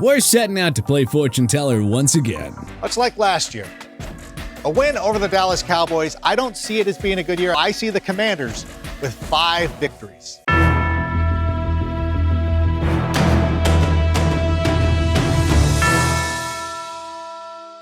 We're setting out to play fortune teller once again. Much like last year. A win over the Dallas Cowboys, I don't see it as being a good year. I see the Commanders with 5 victories.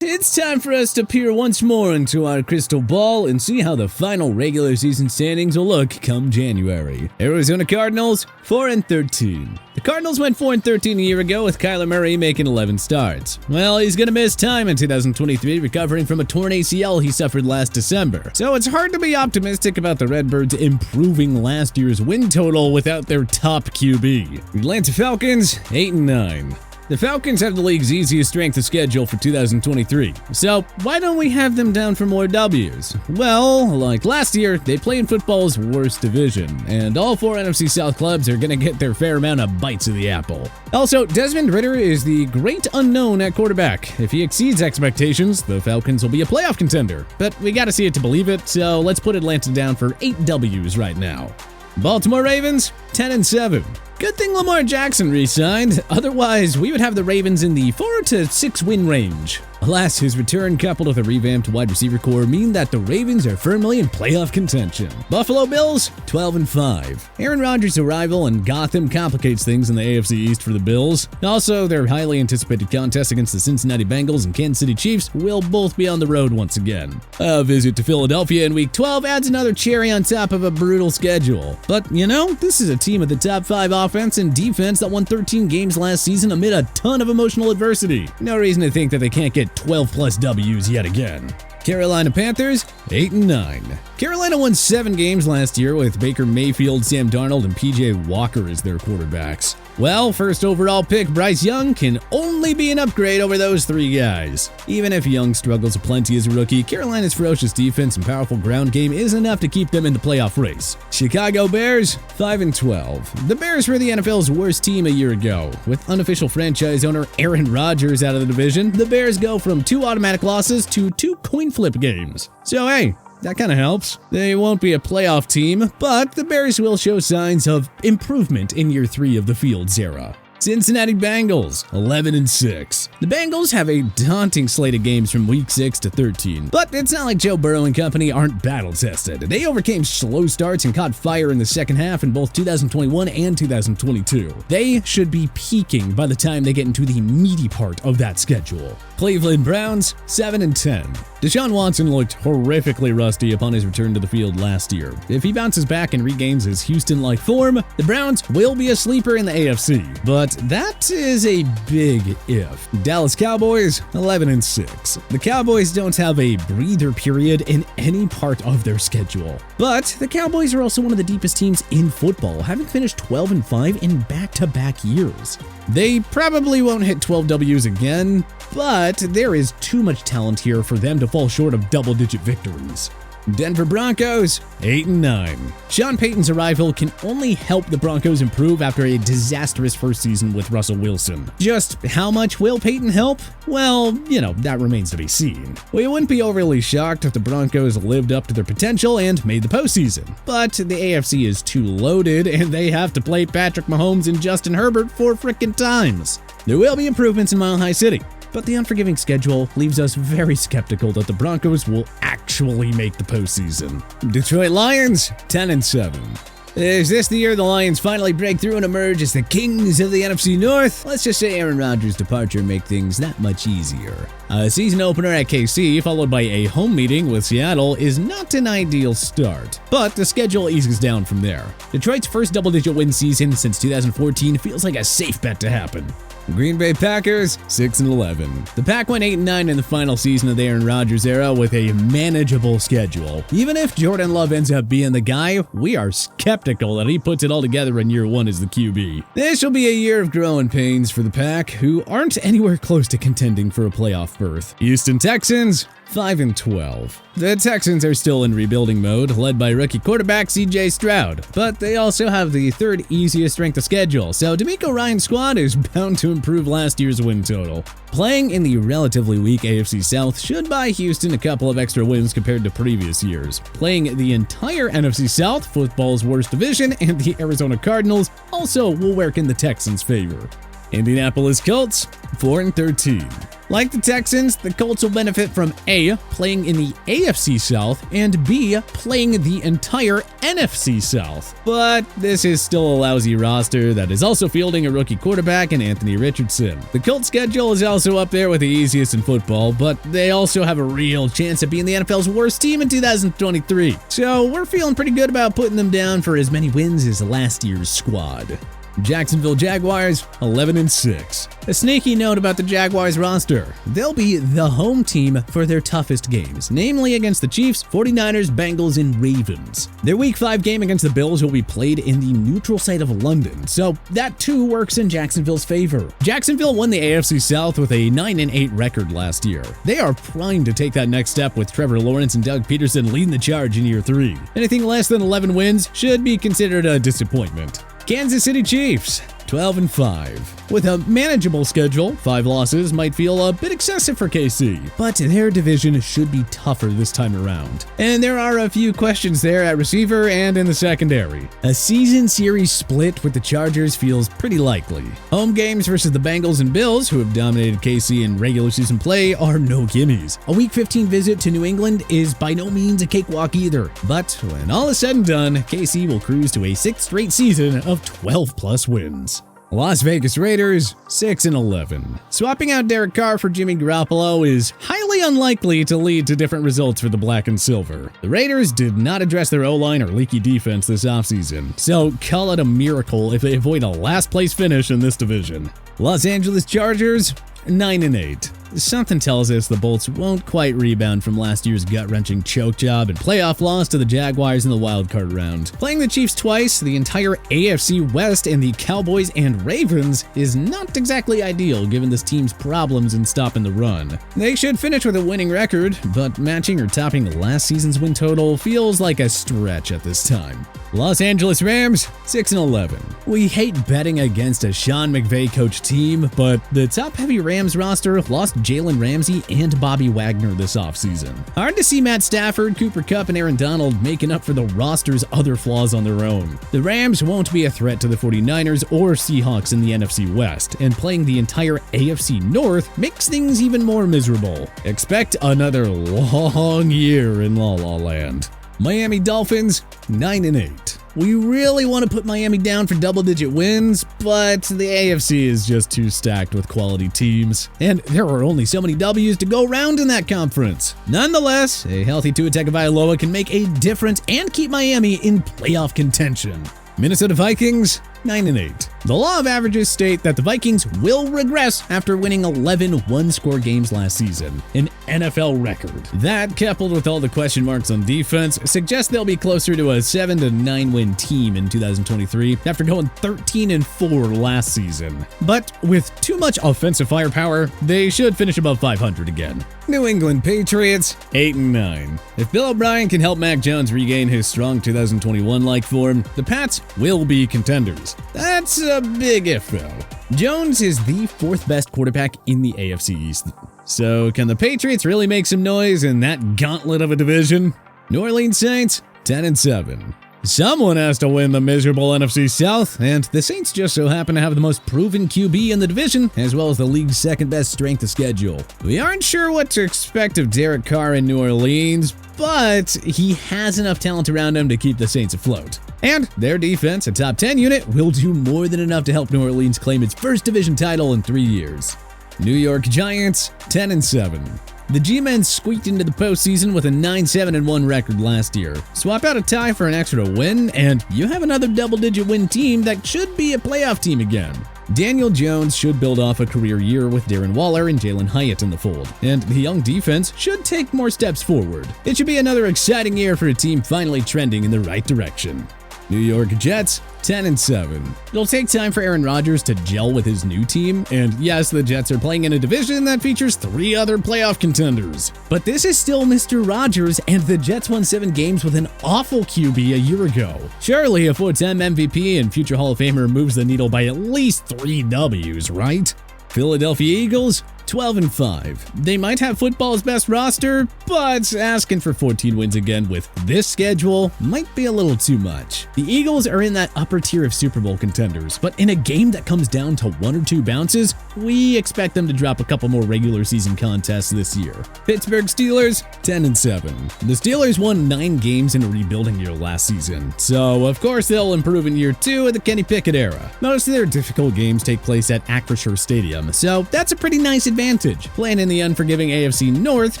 It's time for us to peer once more into our crystal ball and see how the final regular season standings will look come January. Arizona Cardinals, 4-13. The Cardinals went 4-13 a year ago with Kyler Murray making 11 starts. Well, he's gonna miss time in 2023 recovering from a torn ACL he suffered last December. So it's hard to be optimistic about the Redbirds improving last year's win total without their top QB. The Atlanta Falcons, 8-9. The Falcons have the league's easiest strength of schedule for 2023, so why don't we have them down for more W's? Well, like last year, they play in football's worst division, and all 4 NFC South clubs are gonna get their fair amount of bites of the apple. Also, Desmond Ridder is the great unknown at quarterback. If he exceeds expectations, the Falcons will be a playoff contender, but we gotta see it to believe it, so let's put Atlanta down for 8 W's right now. Baltimore Ravens, 10-7. Good thing Lamar Jackson re-signed, otherwise we would have the Ravens in the 4 to 6 win range. Alas, his return coupled with a revamped wide receiver core mean that the Ravens are firmly in playoff contention. Buffalo Bills, 12-5. Aaron Rodgers' arrival in Gotham complicates things in the AFC East for the Bills. Also, their highly anticipated contest against the Cincinnati Bengals and Kansas City Chiefs will both be on the road once again. A visit to Philadelphia in Week 12 adds another cherry on top of a brutal schedule. But, you know, this is a team with the top 5 offense and defense that won 13 games last season amid a ton of emotional adversity. No reason to think that they can't get 12+ W's yet again. Carolina Panthers, 8-9. Carolina won 7 games last year with Baker Mayfield, Sam Darnold, and PJ Walker as their quarterbacks. Well, first overall pick Bryce Young can only be an upgrade over those 3 guys. Even if Young struggles aplenty as a rookie, Carolina's ferocious defense and powerful ground game is enough to keep them in the playoff race. Chicago Bears, 5-12. The Bears were the NFL's worst team a year ago. With unofficial franchise owner Aaron Rodgers out of the division, the Bears go from 2 automatic losses to 2 coin flip games. So hey, that kind of helps. They won't be a playoff team, but the Bears will show signs of improvement in year 3 of the Fields era. Cincinnati Bengals, 11-6. The Bengals have a daunting slate of games from week 6 to 13, but it's not like Joe Burrow and company aren't battle-tested. They overcame slow starts and caught fire in the second half in both 2021 and 2022. They should be peaking by the time they get into the meaty part of that schedule. Cleveland Browns, 7-10. Deshaun Watson looked horrifically rusty upon his return to the field last year. If he bounces back and regains his Houston-like form, the Browns will be a sleeper in the AFC, but that is a big if. Dallas Cowboys, 11-6. The Cowboys don't have a breather period in any part of their schedule. But the Cowboys are also one of the deepest teams in football, having finished 12-5 in back-to-back years. They probably won't hit 12 W's again, but there is too much talent here for them to fall short of double-digit victories. Denver Broncos, 8-9. Sean Payton's arrival can only help the Broncos improve after a disastrous first season with Russell Wilson. Just how much will Payton help? Well, you know, that remains to be seen. We wouldn't be overly shocked if the Broncos lived up to their potential and made the postseason, but the AFC is too loaded and they have to play Patrick Mahomes and Justin Herbert 4 frickin' times. There will be improvements in Mile High City, but the unforgiving schedule leaves us very skeptical that the Broncos will actually make the postseason. Detroit Lions, 10-7. Is this the year the Lions finally break through and emerge as the kings of the NFC North? Let's just say Aaron Rodgers' departure make things that much easier. A season opener at KC, followed by a home meeting with Seattle, is not an ideal start, but the schedule eases down from there. Detroit's first double-digit win season since 2014 feels like a safe bet to happen. Green Bay Packers, 6-11. The Pack went 8-9 in the final season of the Aaron Rodgers era with a manageable schedule. Even if Jordan Love ends up being the guy, we are skeptical that he puts it all together in year 1 as the QB. This will be a year of growing pains for the Pack, who aren't anywhere close to contending for a playoff berth. Houston Texans, 5-12. The Texans are still in rebuilding mode, led by rookie quarterback C.J. Stroud, but they also have the 3rd easiest strength of schedule, so DeMeco Ryans' squad is bound to improve last year's win total. Playing in the relatively weak AFC South should buy Houston a couple of extra wins compared to previous years. Playing the entire NFC South, football's worst division, and the Arizona Cardinals also will work in the Texans' favor. Indianapolis Colts, 4-13. Like the Texans, the Colts will benefit from A, playing in the AFC South, and B, playing the entire NFC South. But this is still a lousy roster that is also fielding a rookie quarterback in Anthony Richardson. The Colts' schedule is also up there with the easiest in football, but they also have a real chance of being the NFL's worst team in 2023. So we're feeling pretty good about putting them down for as many wins as last year's squad. Jacksonville Jaguars, 11-6. A sneaky note about the Jaguars roster: they'll be the home team for their toughest games, namely against the Chiefs, 49ers, Bengals, and Ravens. Their Week 5 game against the Bills will be played in the neutral site of London, so that too works in Jacksonville's favor. Jacksonville won the AFC South with a 9-8 record last year. They are primed to take that next step with Trevor Lawrence and Doug Peterson leading the charge in year 3. Anything less than 11 wins should be considered a disappointment. Kansas City Chiefs, 12-5. With a manageable schedule, 5 losses might feel a bit excessive for KC, but their division should be tougher this time around. And there are a few questions there at receiver and in the secondary. A season series split with the Chargers feels pretty likely. Home games versus the Bengals and Bills, who have dominated KC in regular season play, are no gimmies. A Week 15 visit to New England is by no means a cakewalk either, but when all is said and done, KC will cruise to a 6th straight season of 12+ wins. Las Vegas Raiders, 6-11. Swapping out Derek Carr for Jimmy Garoppolo is highly unlikely to lead to different results for the black and silver. The Raiders did not address their O-line or leaky defense this offseason, so call it a miracle if they avoid a last-place finish in this division. Los Angeles Chargers, 9-8. Something tells us the Bolts won't quite rebound from last year's gut-wrenching choke job and playoff loss to the Jaguars in the wildcard round. Playing the Chiefs twice, the entire AFC West, and the Cowboys and Ravens is not exactly ideal given this team's problems in stopping the run. They should finish with a winning record, but matching or topping last season's win total feels like a stretch at this time. Los Angeles Rams, 6-11. We hate betting against a Sean McVay-coached team, but the top-heavy Rams roster lost Jalen Ramsey and Bobby Wagner this offseason. Hard to see Matt Stafford, Cooper Kupp, and Aaron Donald making up for the roster's other flaws on their own. The Rams won't be a threat to the 49ers or Seahawks in the NFC West, and playing the entire AFC North makes things even more miserable. Expect another long year in La La Land. Miami Dolphins, 9-8. We really want to put Miami down for double-digit wins, but the AFC is just too stacked with quality teams, and there are only so many W's to go around in that conference. Nonetheless, a healthy Tua Tagovailoa can make a difference and keep Miami in playoff contention. Minnesota Vikings, 9-8. The law of averages state that the Vikings will regress after winning 11 one-score games last season, an NFL record. That, coupled with all the question marks on defense, suggests they'll be closer to a 7-9 win team in 2023 after going 13-4 last season. But with too much offensive firepower, they should finish above 500 again. New England Patriots, 8-9. If Bill O'Brien can help Mac Jones regain his strong 2021-like form, the Pats will be contenders. That's a big if, though. Jones is the 4th best quarterback in the AFC East. So can the Patriots really make some noise in that gauntlet of a division? New Orleans Saints, 10-7. Someone has to win the miserable NFC South, and the Saints just so happen to have the most proven QB in the division, as well as the league's 2nd-best strength of schedule. We aren't sure what to expect of Derek Carr in New Orleans, but he has enough talent around him to keep the Saints afloat. And their defense, a top 10 unit, will do more than enough to help New Orleans claim its first division title in 3 years. New York Giants, 10-7. The G-Men squeaked into the postseason with a 9-7-1 record last year. Swap out a tie for an extra win, and you have another double-digit win team that should be a playoff team again. Daniel Jones should build off a career year with Darren Waller and Jalen Hyatt in the fold, and the young defense should take more steps forward. It should be another exciting year for a team finally trending in the right direction. New York Jets, 10-7. It'll take time for Aaron Rodgers to gel with his new team, and yes, the Jets are playing in a division that features 3 other playoff contenders. But this is still Mr. Rodgers, and the Jets won 7 games with an awful QB a year ago. Surely a 4-time MVP and future Hall of Famer moves the needle by at least 3 W's, right? Philadelphia Eagles, 12-5. They might have football's best roster, but asking for 14 wins again with this schedule might be a little too much. The Eagles are in that upper tier of Super Bowl contenders, but in a game that comes down to 1 or 2 bounces, we expect them to drop a couple more regular season contests this year. Pittsburgh Steelers, 10-7. The Steelers won 9 games in a rebuilding year last season, so of course they'll improve in year 2 of the Kenny Pickett era. Most of their difficult games take place at Acrisure Stadium, so that's a pretty nice advantage. Playing in the unforgiving AFC North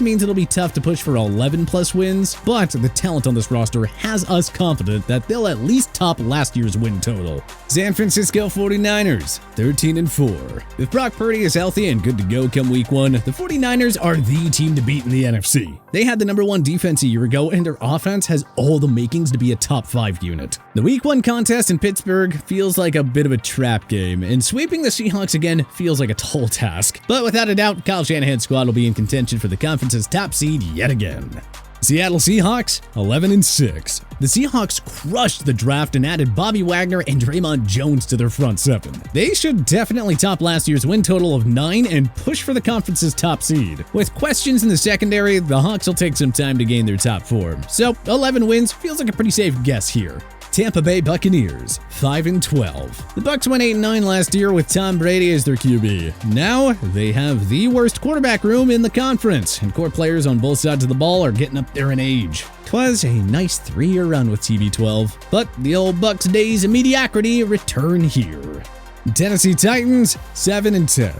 means it'll be tough to push for 11+ wins, but the talent on this roster has us confident that they'll at least top last year's win total. San Francisco 49ers, 13-4. If Brock Purdy is healthy and good to go come week 1, the 49ers are the team to beat in the NFC. They had the #1 defense a year ago, and their offense has all the makings to be a top 5 unit. The week 1 contest in Pittsburgh feels like a bit of a trap game, and sweeping the Seahawks again feels like a tall task. But without a doubt, Kyle Shanahan's squad will be in contention for the conference's top seed yet again. Seattle Seahawks, 11-6. The Seahawks crushed the draft and added Bobby Wagner and Draymond Jones to their front 7. They should definitely top last year's win total of 9 and push for the conference's top seed. With questions in the secondary, the Hawks will take some time to gain their top form. So 11 wins feels like a pretty safe guess here. Tampa Bay Buccaneers, 5-12. The Bucs went 8-9 last year with Tom Brady as their QB. Now, they have the worst quarterback room in the conference, and core players on both sides of the ball are getting up there in age. 'Twas a nice 3-year run with TB12, but the old Bucs days of mediocrity return here. Tennessee Titans, 7-10.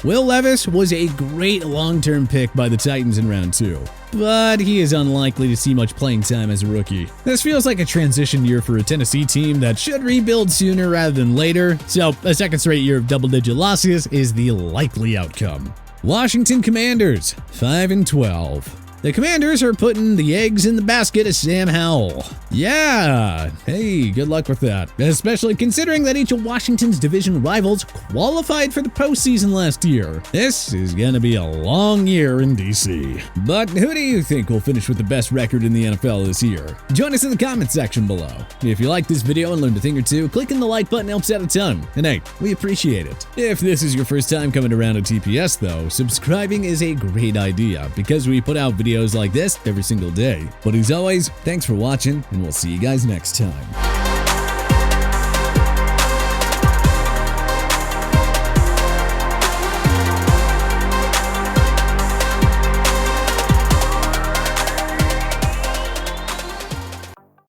Will Levis was a great long-term pick by the Titans in round 2, but he is unlikely to see much playing time as a rookie. This feels like a transition year for a Tennessee team that should rebuild sooner rather than later, so a second straight year of double-digit losses is the likely outcome. Washington Commanders, 5-12. The Commanders are putting the eggs in the basket of Sam Howell. Yeah, hey, good luck with that. Especially considering that each of Washington's division rivals qualified for the postseason last year. This is gonna be a long year in DC. But who do you think will finish with the best record in the NFL this year? Join us in the comment section below. If you like this video and learned a thing or two, clicking the like button helps out a ton. And hey, we appreciate it. If this is your first time coming around to TPS though, subscribing is a great idea because we put out videos like this every single day. But as always, thanks for watching, and we'll see you guys next time.